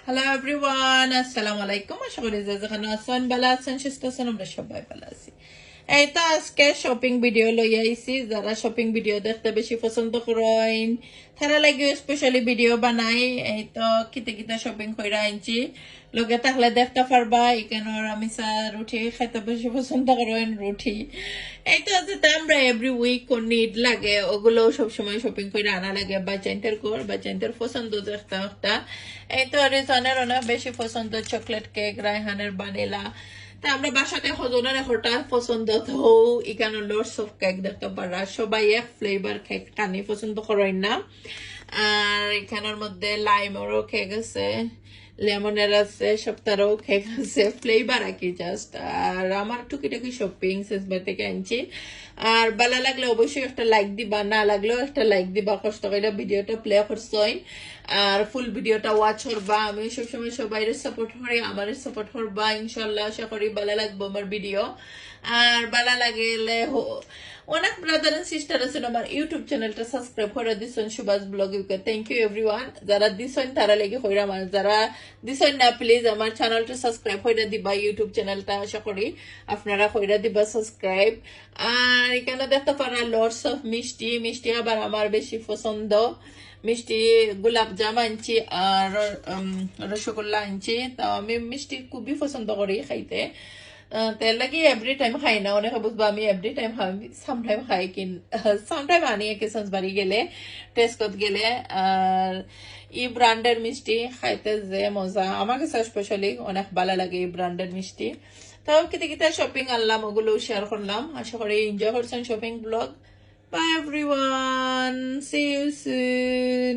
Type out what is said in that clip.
Hello everyone, আসসালামু আলাইকুম। আশা করি যে যেখানে আছেন ভালো আছেন, সুস্থ আছেন, আমরা সবাই ভালো আছি। এই তো আজকে শপিং ভিডিও লই আইছি। যারা শপিং ভিডিও দেখতে বেশি পছন্দ করেন তারা লাগে স্পেশালি ভিডিও বানাই। এই তো কিতে কিতে শপিং কইরা আনছি, লগে থাকলে দেখতে পারবা। এখানে আমি রুটি খাইতে বেশি পছন্দ করেন, রুটি। এই তো যেটা আমরা এভরি উইক নিড লাগে ওগুলো সবসময় শপিং করে আনা লাগে। বাচ্চাইনদের পছন্দ দেখতে একটা। এই তো রিজনের অনেক বেশি পছন্দ চকলেট কেক, রায়হানের বানিলা। তা আমরা বাসাতে হজনের হঠাৎ পছন্দ তো এখানে লোডস অফ কেক দেখতে পারা। সবাই এক ফ্লেভার কেক কানি পছন্দ করেন না। আর এখানের মধ্যে লাইমেরও কেক আছে, লেমনের আছে, সপ্তাহেরও কেক আছে, ফ্লেভার আর কি জাস্ট। আর আমার টুকিটাকি শপিং শেষবার থেকে আনছি। আর ভালো লাগলে অবশ্যই একটা লাইক দিবা, না লাগলেও একটা লাইক দিবা, কষ্ট করে ভিডিওটা প্লে করছই। আর ফুল ভিডিওটা ওয়াচ করবা। আমি সবসময় সবাই সাপোর্ট করি, আমার সাপোর্ট করবা ইনশাল্লাহ। আশা করি ভালো লাগবে আমার ভিডিও। আর ভালো লাগলে অনেক ব্রাদার এন্ড সিস্টার আছেন আমার ইউটিউব চ্যানেলটা সাবস্ক্রাইব করে দিছেন, Subhash blog UK. Thank you everyone. যারা দিছেন তারা লেগে হইরা, আমার যারা দিছেন না প্লিজ আমার চ্যানেলটা সাবস্ক্রাইব হইরা দিবা। ইউটিউব চ্যানেলটা আশা করি আপনারা হইরা দিবা সাবস্ক্রাইব। আর এখানে দেখতে পারা লটস অফ মিষ্টি। মিষ্টি আবার আমার বেশি পছন্দ। মিষ্টি গোলাপ জাম আনছি আর রসগোল্লা আনছি। তো আমি মিষ্টি খুবই পছন্দ করি খাইতে। তেল লাগি এভরি টাইম খাই না, অনেকে বুঝবো আমি এভরি টাইম খাই, সামটাইম খাই। সামটাইম আনি একেশনস বাড়ি গেলে, টেস্কত গেলে। আর ই ব্র্যান্ডের মিষ্টি খাইতে যে মজা, আমার কাছে স্পেশালি অনেক ভালো লাগে এই ব্র্যান্ডের মিষ্টি। তাও কিতে কিতে শপিং আনলাম, ওগুলো শেয়ার করলাম। আশা করি এনজয় করছেন shopping blog. Bye everyone, see you soon.